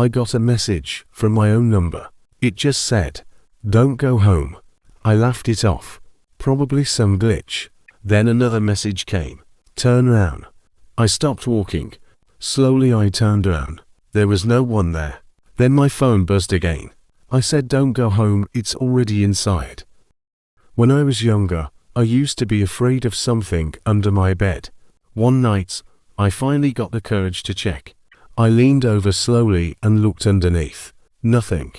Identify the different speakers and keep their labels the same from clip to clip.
Speaker 1: I got a message from my own number. It just said, "Don't go home." I laughed it off. Probably some glitch. Then another message came. "Turn around." I stopped walking. Slowly I turned around. There was no one there. Then my phone buzzed again. I said, "Don't go home, it's already inside." When I was younger, I used to be afraid of something under my bed. One night, I finally got the courage to check. I leaned over slowly and looked underneath. Nothing.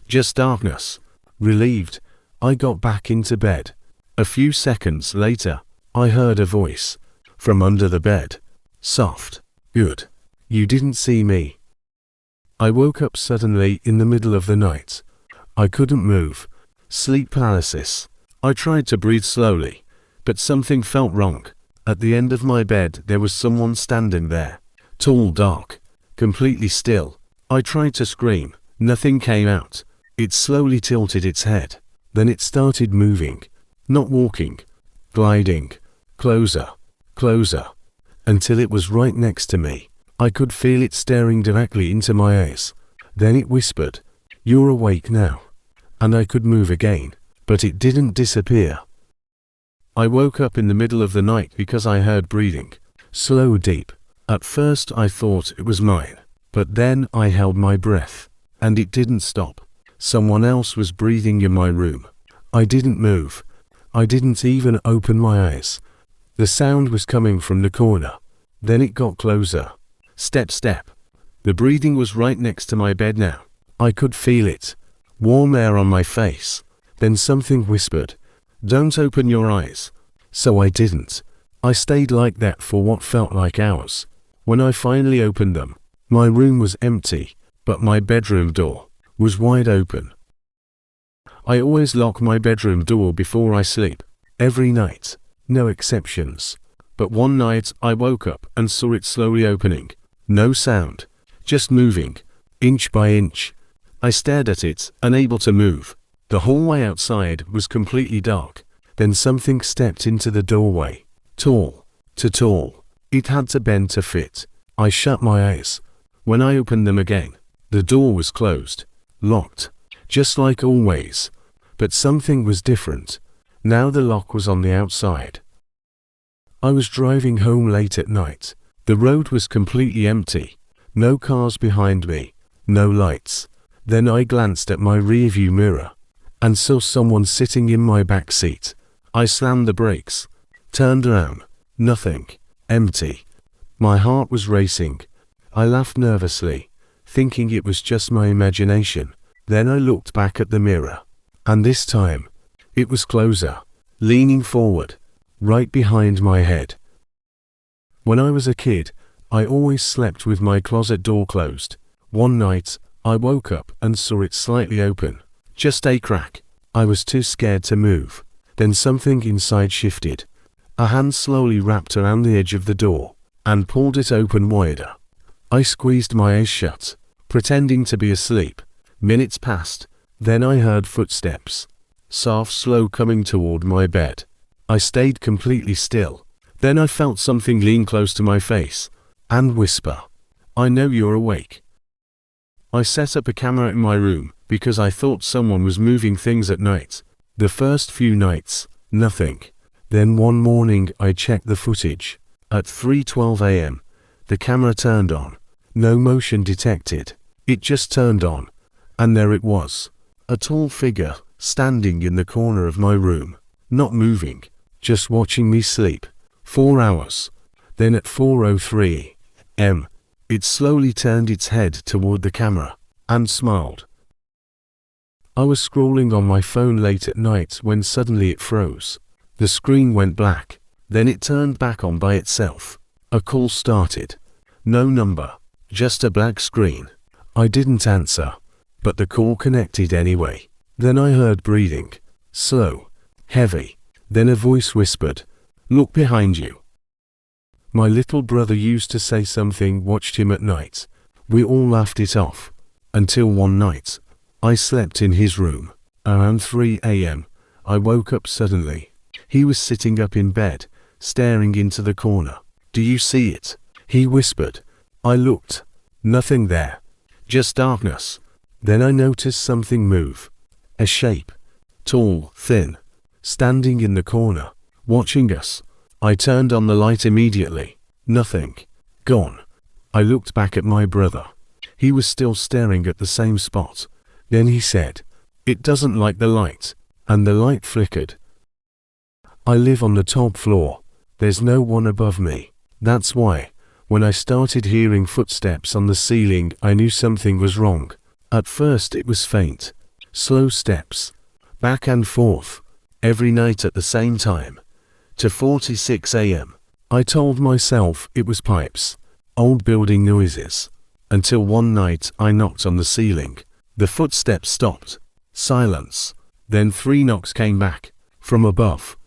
Speaker 1: Just darkness. Relieved, I got back into bed. A few seconds later, I heard a voice from under the bed. Soft. "Good. You didn't see me." I woke up suddenly in the middle of the night. I couldn't move. Sleep paralysis. I tried to breathe slowly, but something felt wrong. At the end of my bed there was someone standing there. Tall, dark, completely still. I tried to scream. Nothing came out. It slowly tilted its head. Then it started moving. Not walking. Gliding. Closer. Closer. Until it was right next to me. I could feel it staring directly into my eyes. Then it whispered, "You're awake now." And I could move again, but it didn't disappear. I woke up in the middle of the night because I heard breathing. Slow, deep. At first I thought it was mine, but then I held my breath, and it didn't stop. Someone else was breathing in my room. I didn't move. I didn't even open my eyes. The sound was coming from the corner. Then it got closer. Step, step. The breathing was right next to my bed now. I could feel it. Warm air on my face. Then something whispered, "Don't open your eyes." So I didn't. I stayed like that for what felt like hours. When I finally opened them, my room was empty, but my bedroom door was wide open. I always lock my bedroom door before I sleep. Every night. No exceptions. But one night I woke up and saw it slowly opening. No sound. Just moving. Inch by inch. I stared at it, unable to move. The hallway outside was completely dark. Then something stepped into the doorway. Tall. Too tall. It had to bend to fit. I shut my eyes. When I opened them again, the door was closed. Locked. Just like always. But something was different. Now the lock was on the outside. I was driving home late at night. The road was completely empty. No cars behind me. No lights. Then I glanced at my rearview mirror and saw someone sitting in my back seat. I slammed the brakes. Turned around. Nothing. Empty. My heart was racing. I laughed nervously, thinking it was just my imagination. Then I looked back at the mirror. And this time, it was closer. Leaning forward. Right behind my head. When I was a kid, I always slept with my closet door closed. One night, I woke up and saw it slightly open. Just a crack. I was too scared to move. Then something inside shifted. A hand slowly wrapped around the edge of the door and pulled it open wider. I squeezed my eyes shut, pretending to be asleep. Minutes passed. Then I heard footsteps. Soft, slow, coming toward my bed. I stayed completely still. Then I felt something lean close to my face and whisper, "I know you're awake." I set up a camera in my room because I thought someone was moving things at night. The first few nights, nothing. Then one morning I checked the footage. At 3:12 a.m., the camera turned on. No motion detected. It just turned on. And there it was. A tall figure standing in the corner of my room. Not moving. Just watching me sleep. 4 hours. Then at 4:03 a.m., it slowly turned its head toward the camera and smiled. I was scrolling on my phone late at night when suddenly it froze. The screen went black. Then it turned back on by itself. A call started. No number. Just a black screen. I didn't answer, but the call connected anyway. Then I heard breathing. Slow. Heavy. Then a voice whispered, "Look behind you." My little brother used to say something watched him at night. We all laughed it off. Until one night, I slept in his room. Around 3 a.m., I woke up suddenly. He was sitting up in bed, staring into the corner. "Do you see it?" he whispered. I looked. Nothing there. just darkness. Then I noticed something move. A shape. Tall, thin. Standing in the corner. Watching us. I turned on the light immediately. Nothing. Gone. I looked back at my brother. He was still staring at the same spot. Then he said, "It doesn't like the light." And the light flickered. I live on the top floor. There's no one above me. That's why, when I started hearing footsteps on the ceiling, I knew something was wrong. At first it was faint, slow steps, back and forth, every night at the same time. To 46 a.m. I told myself it was pipes, old building noises. Until one night I knocked on the ceiling. The footsteps stopped. Silence. Then 3 knocks came back, from above.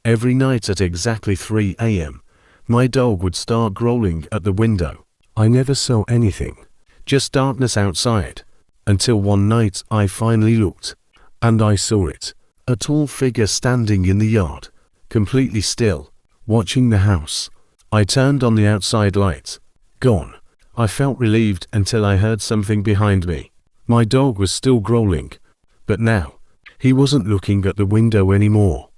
Speaker 1: Every night at exactly 3 a.m., my dog would start growling at the window. I never saw anything, just darkness outside, until one night I finally looked, and I saw it. A tall figure standing in the yard, completely still, watching the house. I turned on the outside light. Gone. I felt relieved until I heard something behind me. My dog was still growling, but now, he wasn't looking at the window anymore.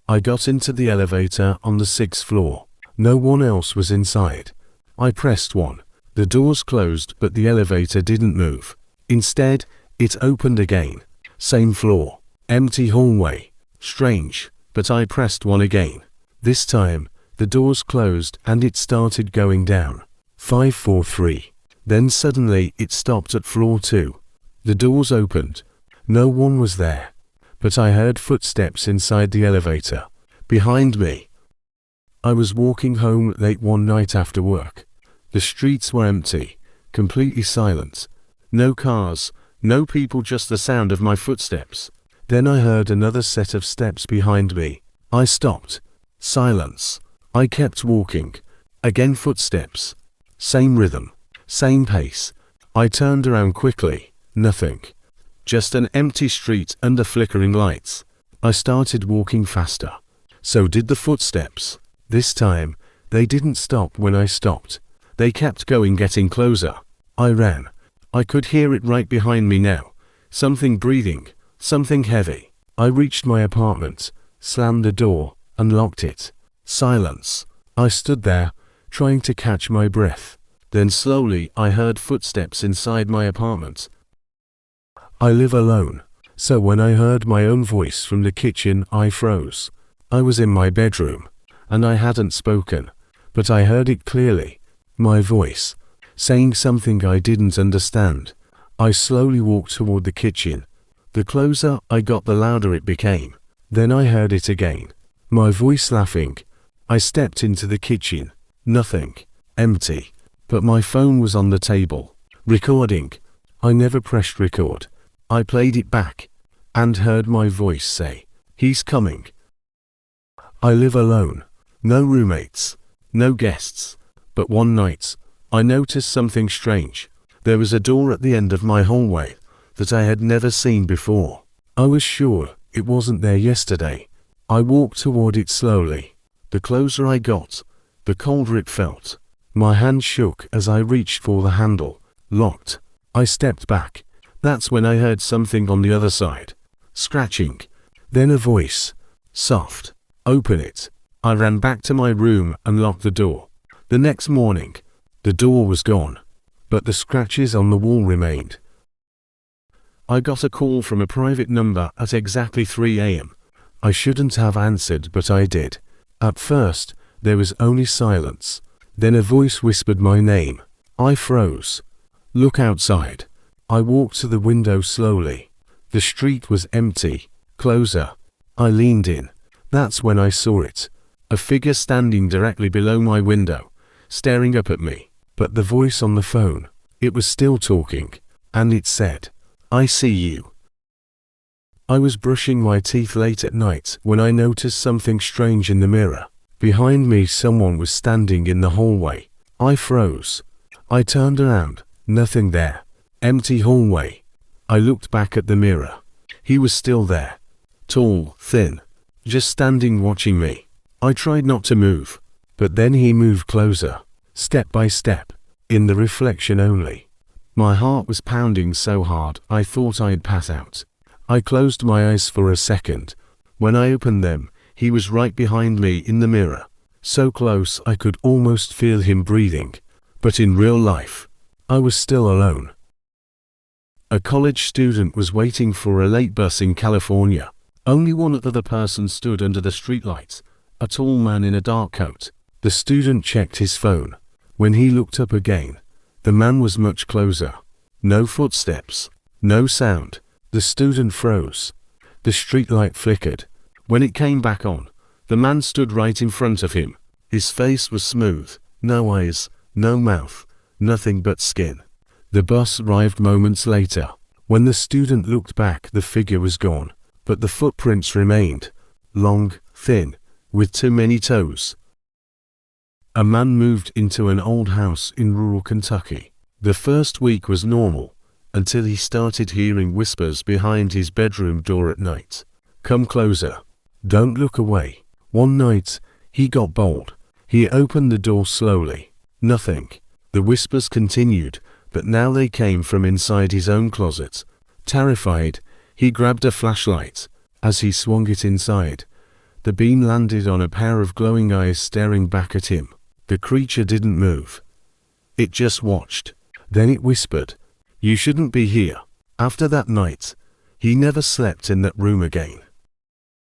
Speaker 1: I got into the elevator on the 6th floor. No one else was inside. I pressed 1. The doors closed, but the elevator didn't move. Instead, it opened again. Same floor. Empty hallway. Strange, but I pressed 1 again. This time, the doors closed and it started going down. 5, 4, 3. Then suddenly it stopped at floor 2. The doors opened. No one was there. But I heard footsteps inside the elevator. Behind me. I was walking home late one night after work. The streets were empty, completely silent. No cars, no people, just the sound of my footsteps. Then I heard another set of steps behind me. I stopped. Silence. I kept walking. Again footsteps. Same rhythm. Same pace. I turned around quickly. Nothing. Just an empty street under flickering lights. I started walking faster. So did the footsteps. This time, they didn't stop when I stopped. They kept going, getting closer. I ran. I could hear it right behind me now. Something breathing. Something heavy. I reached my apartment, slammed the door, and locked it. Silence. I stood there, trying to catch my breath. Then slowly I heard footsteps inside my apartment. I live alone, so when I heard my own voice from the kitchen, I froze. I was in my bedroom, and I hadn't spoken, but I heard it clearly. My voice, saying something I didn't understand. I slowly walked toward the kitchen. The closer I got, the louder it became. Then I heard it again. My voice laughing. I stepped into the kitchen. Nothing. Empty. But my phone was on the table. Recording. I never pressed record. I played it back, and heard my voice say, "He's coming." I live alone. No roommates. No guests. But one night, I noticed something strange. There was a door at the end of my hallway that I had never seen before. I was sure it wasn't there yesterday. I walked toward it slowly. The closer I got, the colder it felt. My hand shook as I reached for the handle. Locked. I stepped back. That's when I heard something on the other side. Scratching. Then a voice. Soft. Open it. I ran back to my room and locked the door. The next morning, the door was gone, but the scratches on the wall remained. I got a call from a private number at exactly 3 a.m. I shouldn't have answered, but I did. At first, there was only silence. Then a voice whispered my name. I froze. Look outside. I walked to the window slowly. The street was empty. Closer. I leaned in. That's when I saw it. A figure standing directly below my window, staring up at me. But the voice on the phone, it was still talking, and it said, "I see you." I was brushing my teeth late at night when I noticed something strange in the mirror. Behind me, someone was standing in the hallway. I froze. I turned around. Nothing there. Empty hallway. I looked back at the mirror. He was still there. Tall, thin, just standing watching me. I tried not to move, but then he moved closer, step by step, in the reflection only. My heart was pounding so hard I thought I'd pass out. I closed my eyes for a second. When I opened them, he was right behind me in the mirror, so close I could almost feel him breathing. But in real life, I was still alone. A college student was waiting for a late bus in California. Only one other person stood under the streetlights, a tall man in a dark coat. The student checked his phone. When he looked up again, the man was much closer. No footsteps, no sound. The student froze. The streetlight flickered. When it came back on, the man stood right in front of him. His face was smooth, no eyes, no mouth, nothing but skin. The bus arrived moments later. When the student looked back, the figure was gone, but the footprints remained, long, thin, with too many toes. A man moved into an old house in rural Kentucky. The first week was normal, until he started hearing whispers behind his bedroom door at night. Come closer. Don't look away. One night, he got bold. He opened the door slowly. Nothing. The whispers continued, but now they came from inside his own closet. Terrified, he grabbed a flashlight. As he swung it inside, the beam landed on a pair of glowing eyes staring back at him. The creature didn't move. It just watched. Then it whispered, "You shouldn't be here." After that night, he never slept in that room again.